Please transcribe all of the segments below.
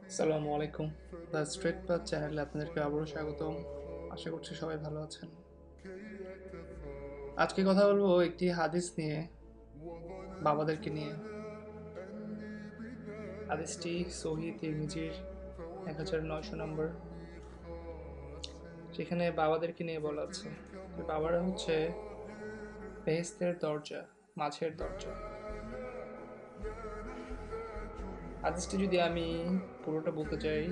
আসসালামু আলাইকুম। The straight path চ্যানেলে আপনাদেরকে আবারও স্বাগতম। আশা করছি সবাই ভালো আছেন। আজকে কথা বলবো একটি হাদিস নিয়ে, বাবাদেরকে নিয়ে। হাদিসটি সহিহ তিরমিজির 1900 নম্বর। সেখানে বাবাদেরকে নিয়ে বলা আছে যে বাবারা হচ্ছে বেহেশতের দরজা, মাঝের দরজা। হাদিসটি যদি আমি পুরোটা বলতে চাই,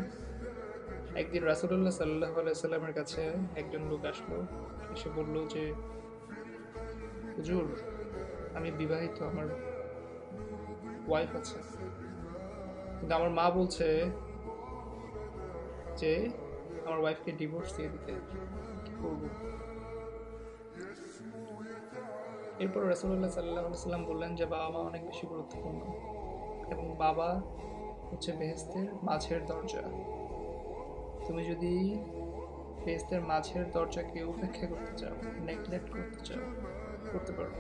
একদিন রাসূলুল্লাহ সাল্লাল্লাহু আলাইহি সাল্লামের কাছে একজন লোক আসলো, এসে বলল যে হুজুর, আমি বিবাহিত, আমার ওয়াইফ আছে, কিন্তু আমার মা বলছে যে আমার ওয়াইফকে ডিভোর্স দিয়ে দিতে, কি করবো? এরপর রাসূলুল্লাহ সাল্লাল্লাহু আলাইহি সাল্লাম বললেন যে বাবা মা অনেক বেশি গুরুত্বপূর্ণ, এবং বাবা হচ্ছে বেহেশতের মাঝের দরজা। তুমি যদি বেহেশতের মাঝের দরজাকে উপেক্ষা করতে চাও, নেগলেক্ট করতে চাও, করতে পারো।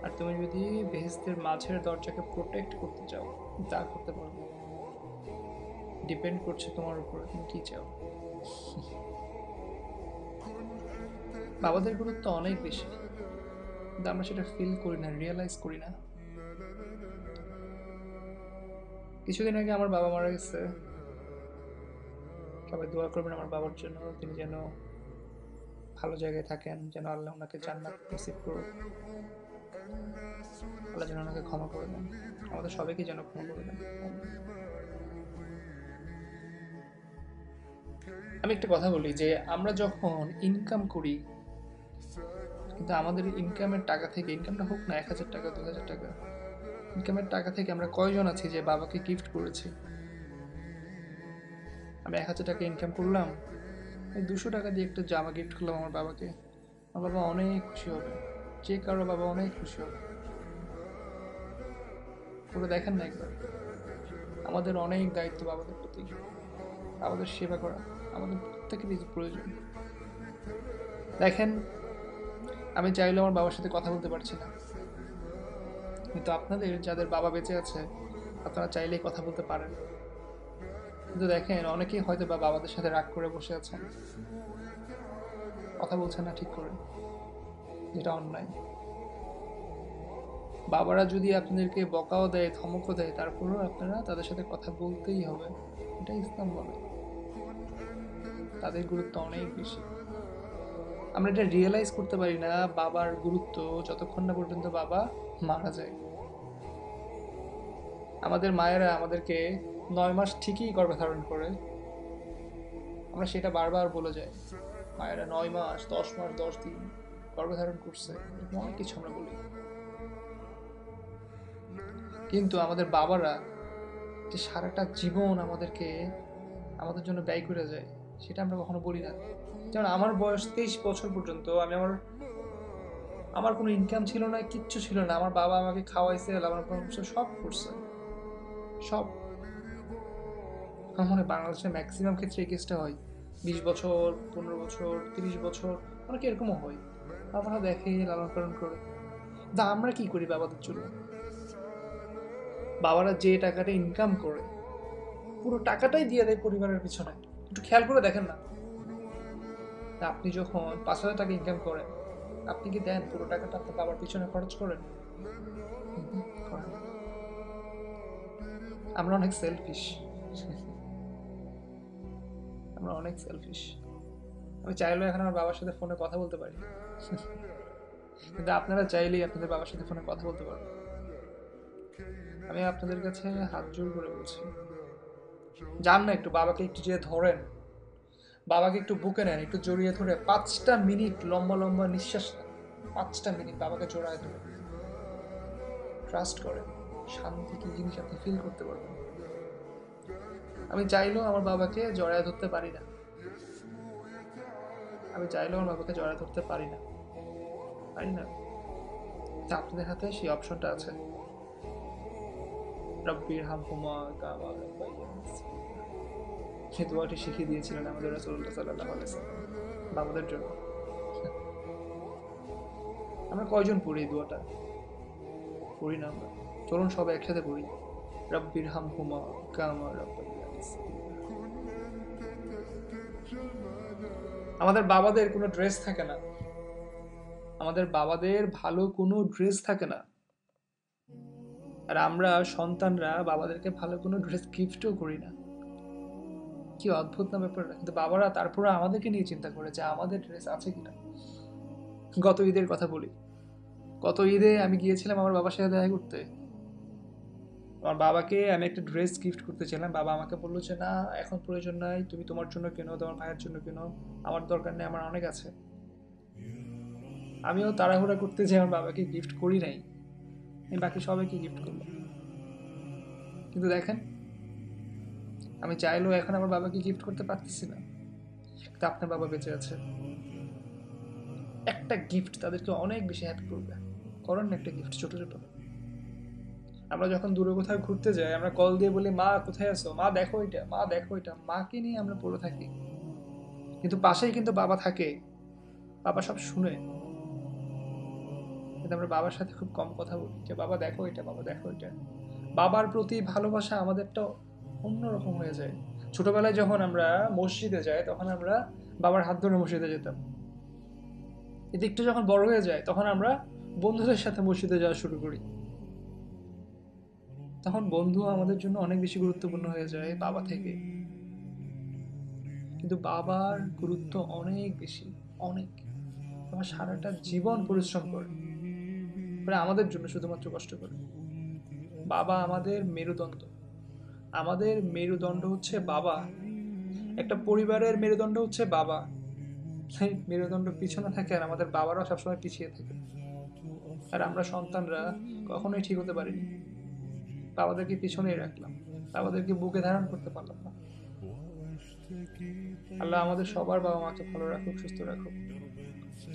আর তুমি যদি বেহেশতের মাঝের দরজাকে প্রোটেক্ট করতে চাও, তা করতে পারবে। ডিপেন্ড করছে তোমার উপর, তুমি কি চাও। বাবাদের গুরুত্ব অনেক বেশি, কিন্তু আমরা সেটা ফিল করি না, রিয়েলাইজ করি না। কিছুদিন আগে আমার বাবা মারা গেছে। সবাই দোয়া করবেন আমার বাবার জন্য, তিনি যেন ভালো জায়গায় থাকেন, যেন আল্লাহ ওনাকে জান্নাত নসিব করুক, আল্লাহ যেন ওনাকে ক্ষমা করে দেন, আমাদের সবাইকে যেন ক্ষমা করে দেন। আমি একটা কথা বলি যে আমরা যখন ইনকাম করি, কিন্তু আমাদের ইনকামের টাকা থেকে, ইনকামটা হোক না 1000 টাকা 2000 টাকা, ইনকামের টাকা থেকে আমরা কয়জন আছি যে বাবাকে গিফট করেছি? আমি 1000 টাকা ইনকাম করলাম, এই 200 টাকা দিয়ে একটা জামা গিফট করলাম আমার বাবাকে, আমার বাবা অনেক খুশি হবে, যে কারো বাবা অনেক খুশি হবে। পুরো দেখেন না একবার, আমাদের অনেক দায়িত্ব বাবাদের প্রতি, বাবাদের সেবা করা আমাদের প্রত্যেকেরই প্রয়োজন। দেখেন, আমি চাইলেও আমার বাবার সাথে কথা বলতে পারছি না, কিন্তু আপনাদের যাদের বাবা বেঁচে আছে, আপনারা চাইলেই কথা বলতে পারেন। কিন্তু দেখেন, অনেকেই হয়তো বা বাবাদের সাথে রাগ করে বসে আছেন, কথা বলছেন না ঠিক করে, যেটা অন্যায়। বাবারা যদি আপনাদেরকে বকাও দেয়, ধমকও দেয়, তারপরেও আপনারা তাদের সাথে কথা বলতেই হবে, এটা ইসলাম বলে। তাদের গুরুত্ব অনেক বেশি। আমরা এটা রিয়েলাইজ করতে পারি না বাবার গুরুত্ব যতক্ষণ না পর্যন্ত বাবা মারা যায়। আমাদের মায়েরা আমাদেরকে 9 মাস ঠিকই গর্ভধারণ করে, আমরা সেটা বারবার বলে যাই, মায়েরা 9 মাস 10 মাস 10 দিন গর্ভধারণ করছে, এরকম অনেক কিছু আমরা বলি। কিন্তু আমাদের বাবারা যে সারাটা জীবন আমাদেরকে, আমাদের জন্য ব্যয় করে যায়, সেটা আমরা কখনো বলি না। যেমন আমার বয়স 23 বছর পর্যন্ত আমি আমার আমার কোনো ইনকাম ছিল না, কিচ্ছু ছিল না, আমার বাবা আমাকে খাওয়াইছে, আমার সব করছে, সব। আমার মনে হয় বাংলাদেশের ম্যাক্সিমাম ক্ষেত্রে এই কেসটা হয়, 20 বছর 15 বছর 30 বছর, অনেকে এরকমও হয়। বাবারা দেখে, লালন পালন করে। তা আমরা কি করি বাবাদের জন্য? বাবারা যে টাকাটা ইনকাম করে, পুরো টাকাটাই দিয়ে দেয় পরিবারের পিছনে। একটু খেয়াল করে দেখেন না, তা আপনি যখন 5,000 টাকা ইনকাম করেন, আপনি কি দেন পুরো টাকাটা আপনার বাবার পিছনে খরচ করেন? করেন না। আমরা অনেক সেলফিশ, আমরা অনেক সেলফিশ। আমি চাইলেও এখন আমার বাবার সাথে ফোনে কথা বলতে পারি, কিন্তু আপনারা চাইলেই আপনাদের বাবার সাথে ফোনে কথা বলতে পারবেন। আমি আপনাদের কাছে হাত জোর করে বলছি, যান না, একটু বাবাকে একটু যেয়ে ধরেন, বাবাকে একটু বুকে নেন, একটু জড়িয়ে ধরে 5টা মিনিট লম্বা লম্বা নিঃশ্বাস নেন, 5টা মিনিট বাবাকে জড়ায় ধরে ট্রাস্ট করেন, শান্তি কি জিনিস আপনি ফিল করতে পারবেন। আমি চাইলেও আমার বাবাকে জড়ায় ধরতে পারি না, আমি চাইলেও আমার বাবাকে জড়ায় ধরতে পারি না, পারি না। তা আপনাদের হাতে সেই অপশনটা আছে। রব্বির হামহুমা কামা রাব্বায়ানি সগীরা, সেই দোয়াটি শিখিয়ে দিয়েছিলেন আমাদের রাসূলুল্লাহ সাল্লাল্লাহু আলাইহি ওয়াসাল্লাম বাবাদের জন্য। আমরা কয়জন পড়ি এই দোয়াটা? পড়ি না আমরা? চলুন সবাই একসাথে পড়ি, রব্বির হামহুমা কামা রাব্বায়ানি আমাদের বাবাদের কোনো ড্রেস থাকে না, আমাদের বাবাদের ভালো কোনো ড্রেস থাকে না, আর আমরা সন্তানরা বাবাদেরকে ভালো কোনো ড্রেস গিফটও করি না। কি অদ্ভুত না ব্যাপারটা! কিন্তু বাবারা তারপরে আমাদেরকে নিয়ে চিন্তা করে যে আমাদের ড্রেস আছে কিনা। গত ঈদের কথা বলি, গত ঈদে আমি গিয়েছিলাম আমার বাবার সাথে দেখা করতে। আমার বাবাকে আমি একটা ড্রেস গিফট করতে চাইলাম, বাবা আমাকে বললো যে না, এখন প্রয়োজন নাই, তুমি তোমার জন্য কেনো, তোমার ভাইয়ের জন্য কেনো, আমার দরকার নেই, আমার অনেক আছে। আমিও তাড়াহুড়া করতে যে আমার বাবাকে গিফট করি নাই, আমি বাকি সবাইকে গিফট করলাম। কিন্তু দেখেন, আমি চাইলেও এখন আমার বাবাকে গিফট করতে পারতেছি না। কিন্তু আপনার বাবা বেঁচে আছে, একটা গিফট তাদেরকে অনেক বেশি হ্যাপি করবে। করেন না একটা গিফট, ছোট ছোট। আমরা যখন দূরে কোথাও ঘুরতে যাই, আমরা কল দিয়ে বলি মা কোথায় আছো, মা দেখো এটা, মা দেখো এটা, মাকে নিয়ে আমরা পড়ে থাকি। কিন্তু পাশেই কিন্তু বাবা থাকে, বাবা সব শুনে। কিন্তু আমরা বাবার সাথে খুব কম কথা বলি যে বাবা দেখো এটা, বাবা দেখো এটা। বাবার প্রতি ভালোবাসা আমাদেরটা অন্যরকম হয়ে যায়। ছোটবেলায় যখন আমরা মসজিদে যাই, তখন আমরা বাবার হাত ধরে মসজিদে যেতাম। কিন্তু একটু যখন বড় হয়ে যায়, তখন আমরা বন্ধুদের সাথে মসজিদে যাওয়া শুরু করি। তখন বন্ধু আমাদের জন্য অনেক বেশি গুরুত্বপূর্ণ হয়ে যায় বাবা থেকে। কিন্তু বাবার গুরুত্ব অনেক বেশি, অনেক। আমার সারাটা জীবন পরিশ্রম করে মানে আমাদের জন্য শুধুমাত্র কষ্ট করে। বাবা আমাদের মেরুদণ্ড, আমাদের মেরুদণ্ড হচ্ছে বাবা। একটা পরিবারের মেরুদণ্ড হচ্ছে বাবা। সেই মেরুদণ্ড পিছনে থাকে আর আমাদের বাবারাও সবসময় পিছিয়ে থাকে। আর আমরা সন্তানরা কখনোই ঠিক হতে পারিনি, বাবাদেরকে পিছনেই রাখলাম, বাবাদেরকে বুকে ধারণ করতে পারলাম না। আল্লাহ আমাদের সবার বাবা মাকে ভালো রাখুক, সুস্থ রাখুক।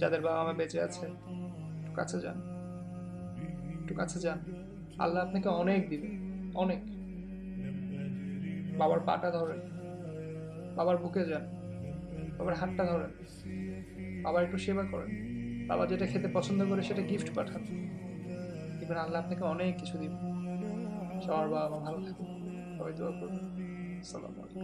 যাদের বাবা মা বেঁচে আছে, একটু কাছে যান, একটু কাছে যান। আল্লাহ আপনাকে অনেক দিবে, অনেক। বাবার পাটা ধরেন, বাবার বুকে যান, বাবার হাতটা ধরেন, বাবার একটু সেবা করেন, বাবা যেটা খেতে পছন্দ করে সেটা গিফট পাঠান। দেখবেন আল্লাহ আপনাকে অনেক কিছু দিবে। সবার বাবা মা ভালো থাকুক, সবাই দোয়া করবেন। আসসালামু আলাইকুম।